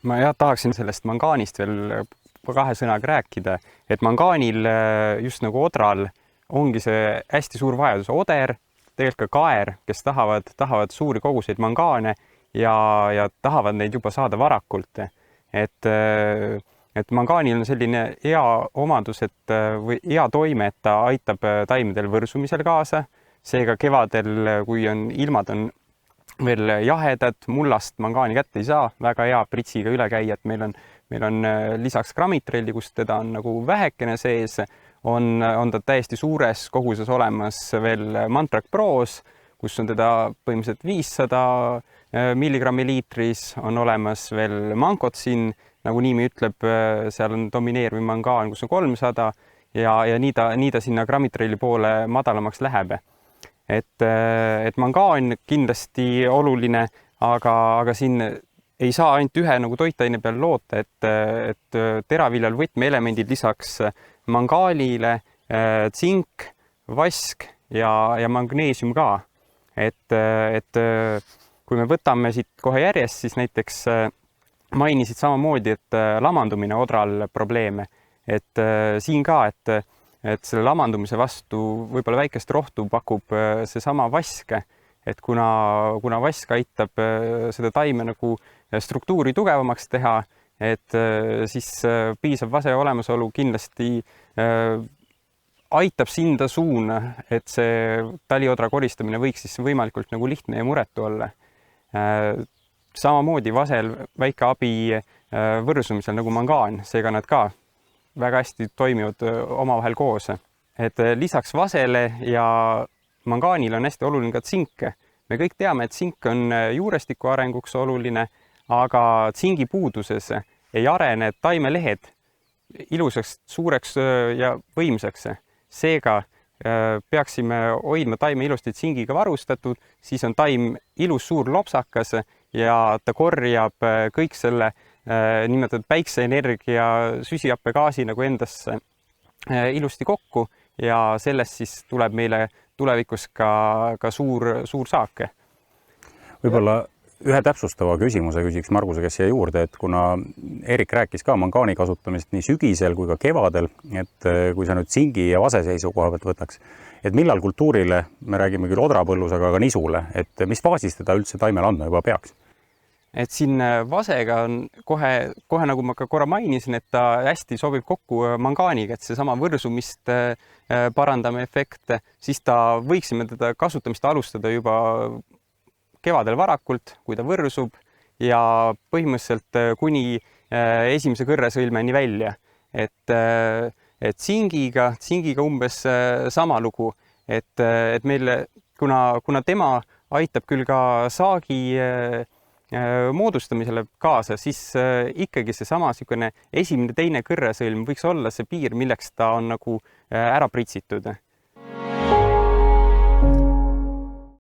Ma tahaksin sellest mangaanist veel kahe sõnaga rääkida, et mangaanil just nagu odral ongi see hästi suur vajadus. Oder, tegelikult ka kaer, kes tahavad suuri koguseid mangaane ja tahavad neid juba saada varakult. Et mangaanil on selline hea omadus, või hea toime, et ta aitab taimedel võrsumisel kaasa. Seega kevadel, kui ilmad on veel jahedad, mullast mangaani kätte ei saa, väga hea pritsiga üle käia, et meil on lisaks gramitrelli, kus teda on nagu vähekene sees, on ta täiesti suures koguses olemas veel Mantrac Pros, kus on teda põhimõtteliselt 500 milligrammi liitris, on olemas veel Mancotsin, nagu nimi ütleb, seal on domineeriv mangaan, kus on 300 ja nii ta sinna gramitrelli poole madalamaks läheb. Et mangaan kindlasti oluline, aga siin ei saa ainult ühe nagu toitaine peal loota, et teraviljal võtmeelemendid lisaks mangaanile, tsink, vask ja magneesium ka. Et kui me võtame siit kohe järjest, siis näiteks mainisid samamoodi, et lamandumine odral probleeme. Et siin ka, et selle lamandumise vastu võib-olla väikest rohtu pakub seesama vask, et kuna vask aitab seda taime nagu struktuuri tugevamaks teha, et siis piisav vase olemasolu kindlasti aitab sinda suuna, et see taliodra koristamine võiks siis võimalikult nagu lihtne ja muretu olla. Samamoodi vasel väike abi võrsumisel nagu mangaan, seega nad ka väga hästi toimivad omavahel koos. Et lisaks vasele ja mangaanil on hästi oluline ka tsink. Me kõik teame, et tsink on juurestiku arenguks oluline, aga tsingi puuduses ei arene taimelehed ilusaks, suureks ja võimsaks. Seega peaksime hoidma taime ilusti tsingiga varustatud, siis on taim ilus suur lopsakas ja ta korjab kõik selle nimetatud päikseenergia süsihappegaasi nagu endasse ilusti kokku ja sellest siis tuleb meile tulevikus ka suur saak. Võib-olla ühe täpsustava küsimuse küsiks Marguse käest siia juurde, et kuna Erik rääkis ka mangaani kasutamisest nii sügisel kui ka kevadel, et kui sa nüüd tsingi ja vase seisukoha pealt võtaks, et millal kultuurile, me räägime küll odrapõllus, aga ka nisule, et mis faasis teda üldse taimele andma juba peaks? Et siin vasega on kohe nagu ma ka korra mainisin, et ta hästi sobib kokku mangaaniga, et seesama võrsumist parandame efekt, siis võiksime teda kasutamist alustada juba kevadel varakult, kui ta võrsub ja põhimõtteliselt kuni esimese kõrresõlmeni välja. Et tsingiga umbes sama lugu, et meil, kuna tema aitab küll ka saagi moodustamisele kaasa, siis ikkagi seesama esimene, teine kõrresõlm võiks olla see piir, milleks ta on nagu ära pritsitud.